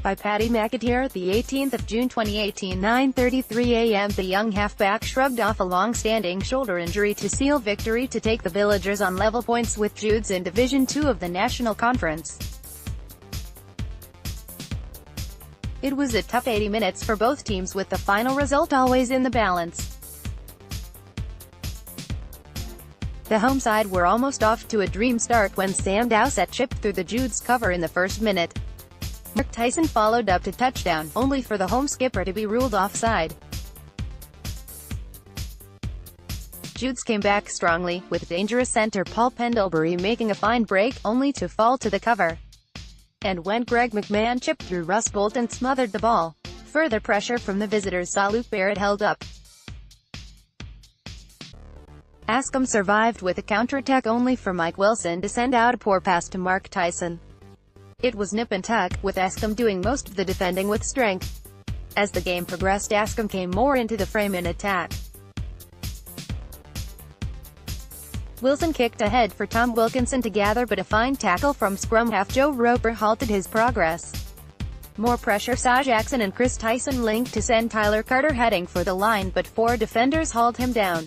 By Paddy McAteer, the 18th of June 2018, 9:33 a.m. The young halfback shrugged off a long-standing shoulder injury to seal victory to take the Villagers on level points with Judes in Division 2 of the National Conference. It was a tough 80 minutes for both teams, with the final result always in the balance. The home side were almost off to a dream start when Sam Dowsett chipped through the Judes cover in the first minute. Tyson followed up to touchdown, only for the home skipper to be ruled offside. Judes came back strongly, with dangerous centre Paul Pendlebury making a fine break, only to fall to the cover. And when Greg McMahon chipped through, Russ Bolton smothered the ball. Further pressure from the visitors saw Luke Barrett held up. Askam survived with a counterattack, only for Mike Wilson to send out a poor pass to Mark Tyson. It was nip and tuck, with Askam doing most of the defending with strength. As the game progressed, Askam came more into the frame in attack. Wilson kicked ahead for Tom Wilkinson to gather, but a fine tackle from scrum half Joe Roper halted his progress. More pressure saw Jackson and Chris Tyson linked to send Tyler Carter heading for the line, but four defenders hauled him down.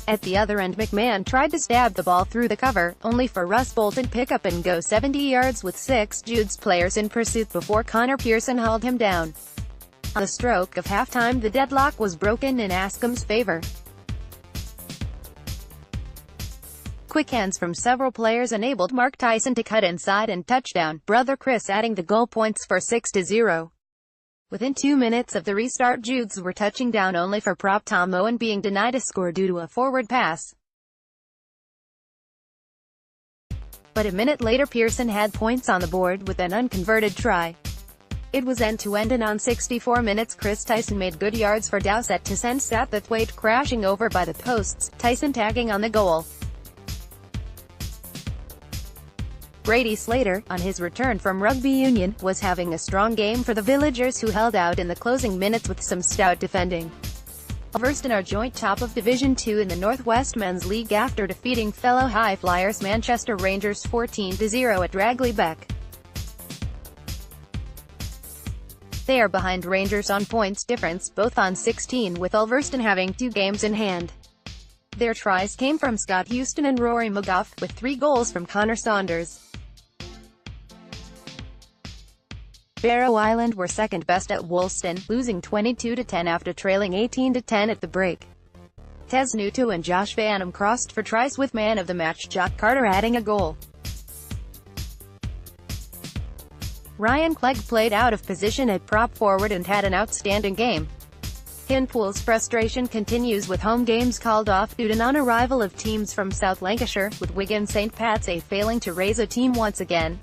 At the other end, McMahon tried to stab the ball through the cover, only for Russ Bolton to pick up and go 70 yards with 6 Judes players in pursuit before Connor Pearson hauled him down. On the stroke of halftime, the deadlock was broken in Askam's favor. Quick hands from several players enabled Mark Tyson to cut inside and touchdown, brother Chris adding the goal points for 6-0. Within 2 minutes of the restart, Judes were touching down, only for prop Tom Owen being denied a score due to a forward pass. But a minute later, Pearson had points on the board with an unconverted try. It was end-to-end, and on 64 minutes, Chris Tyson made good yards for Dowsett to send Satterthwaite crashing over by the posts, Tyson tagging on the goal. Brady Slater, on his return from rugby union, was having a strong game for the Villagers, who held out in the closing minutes with some stout defending. Ulverston are joint top of Division 2 in the North West Men's League after defeating fellow High Flyers Manchester Rangers 14-0 at Dragley Beck. They are behind Rangers on points difference, both on 16, with Ulverston having 2 games in hand. Their tries came from Scott Houston and Rory McGough, with 3 goals from Connor Saunders. Barrow Island were second best at Woolston, losing 22-10 after trailing 18-10 at the break. Tez Nuto and Josh Vanham crossed for tries, with man of the match Jock Carter adding a goal. Ryan Clegg played out of position at prop forward and had an outstanding game. Hinpool's frustration continues, with home games called off due to non-arrival of teams from South Lancashire, with Wigan St Pat's failing to raise a team once again.